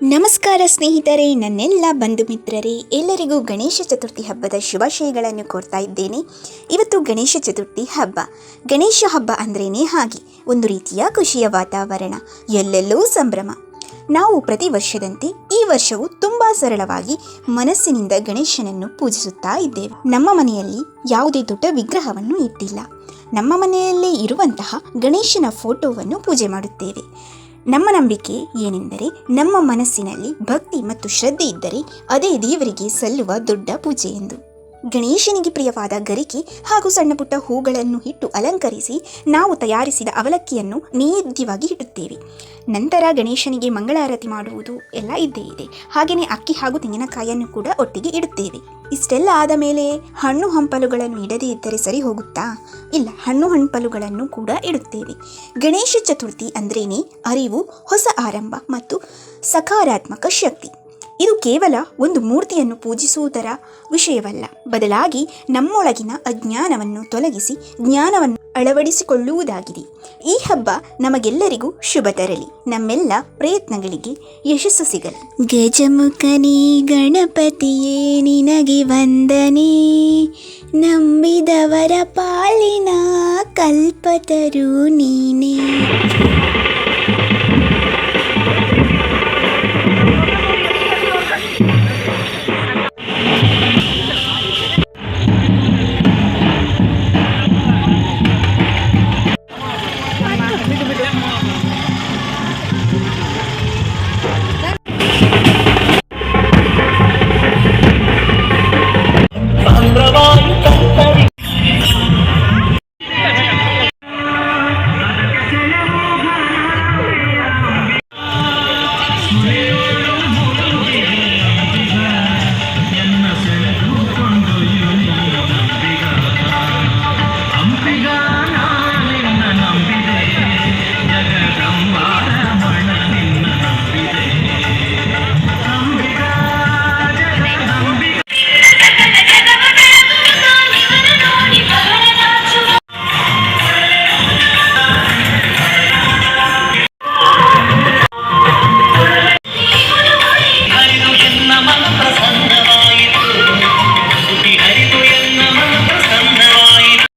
ನಮಸ್ಕಾರ ಸ್ನೇಹಿತರೆ, ನನ್ನೆಲ್ಲ ಬಂಧು ಮಿತ್ರರೇ, ಎಲ್ಲರಿಗೂ ಗಣೇಶ ಚತುರ್ಥಿ ಹಬ್ಬದ ಶುಭಾಶಯಗಳನ್ನು ಕೋರ್ತಾ ಇದ್ದೇನೆ. ಇವತ್ತು ಗಣೇಶ ಚತುರ್ಥಿ ಹಬ್ಬ. ಗಣೇಶ ಹಬ್ಬ ಅಂದ್ರೇ ಹಾಗೆ ಒಂದು ರೀತಿಯ ಖುಷಿಯ ವಾತಾವರಣ, ಎಲ್ಲೆಲ್ಲೂ ಸಂಭ್ರಮ. ನಾವು ಪ್ರತಿ ವರ್ಷದಂತೆ ಈ ವರ್ಷವೂ ತುಂಬ ಸರಳವಾಗಿ ಮನಸ್ಸಿನಿಂದ ಗಣೇಶನನ್ನು ಪೂಜಿಸುತ್ತಾ ಇದ್ದೇವೆ. ನಮ್ಮ ಮನೆಯಲ್ಲಿ ಯಾವುದೇ ದೊಡ್ಡ ವಿಗ್ರಹವನ್ನು ಇಟ್ಟಿಲ್ಲ. ನಮ್ಮ ಮನೆಯಲ್ಲೇ ಇರುವಂತಹ ಗಣೇಶನ ಫೋಟೋವನ್ನು ಪೂಜೆ ಮಾಡುತ್ತೇವೆ. ನಮ್ಮ ನಂಬಿಕೆ ಏನೆಂದರೆ, ನಮ್ಮ ಮನಸ್ಸಿನಲ್ಲಿ ಭಕ್ತಿ ಮತ್ತು ಶ್ರದ್ಧೆ ಇದ್ದರೆ ಅದೇ ದೇವರಿಗೆ ಸಲ್ಲುವ ದೊಡ್ಡ ಪೂಜೆ ಎಂದು. ಗಣೇಶನಿಗೆ ಪ್ರಿಯವಾದ ಗರಿಕೆ ಹಾಗೂ ಸಣ್ಣ ಪುಟ್ಟ ಹೂಗಳನ್ನು ಇಟ್ಟು ಅಲಂಕರಿಸಿ ನಾವು ತಯಾರಿಸಿದ ಅವಲಕ್ಕಿಯನ್ನು ನೈವೇದ್ಯವಾಗಿ ಇಡುತ್ತೇವೆ. ನಂತರ ಗಣೇಶನಿಗೆ ಮಂಗಳಾರತಿ ಮಾಡುವುದು ಎಲ್ಲ ಇದ್ದೇ ಇದೆ. ಹಾಗೆಯೇ ಅಕ್ಕಿ ಹಾಗೂ ತೆಂಗಿನಕಾಯಿಯನ್ನು ಕೂಡ ಒಟ್ಟಿಗೆ ಇಡುತ್ತೇವೆ. ಇಷ್ಟೆಲ್ಲ ಆದ ಮೇಲೆ ಹಣ್ಣು ಹಂಪಲುಗಳನ್ನು ಇಡದೇ ಇದ್ದರೆ ಸರಿ ಹೋಗುತ್ತಾ? ಇಲ್ಲ, ಹಣ್ಣು ಹಂಪಲುಗಳನ್ನು ಕೂಡ ಇಡುತ್ತೇವೆ. ಗಣೇಶ ಚತುರ್ಥಿ ಅಂದ್ರೇನೆ ಅರಿವು, ಹೊಸ ಆರಂಭ ಮತ್ತು ಸಕಾರಾತ್ಮಕ ಶಕ್ತಿ. ಇದು ಕೇವಲ ಒಂದು ಮೂರ್ತಿಯನ್ನು ಪೂಜಿಸುವುದರ ವಿಷಯವಲ್ಲ, ಬದಲಾಗಿ ನಮ್ಮೊಳಗಿನ ಅಜ್ಞಾನವನ್ನು ತೊಲಗಿಸಿ ಜ್ಞಾನವನ್ನು ಅಳವಡಿಸಿಕೊಳ್ಳುವುದಾಗಿದೆ. ಈ ಹಬ್ಬ ನಮಗೆಲ್ಲರಿಗೂ ಶುಭ ತರಲಿ, ನಮ್ಮೆಲ್ಲ ಪ್ರಯತ್ನಗಳಿಗೆ ಯಶಸ್ಸು ಸಿಗಲಿ. ಗಜಮುಖನೇ ಗಣಪತಿಯೇ ನಿನಗೆ ವಂದನೆ, ನಂಬಿದವರ ಪಾಲಿನ ಕಲ್ಪತರು ನೀನೇ.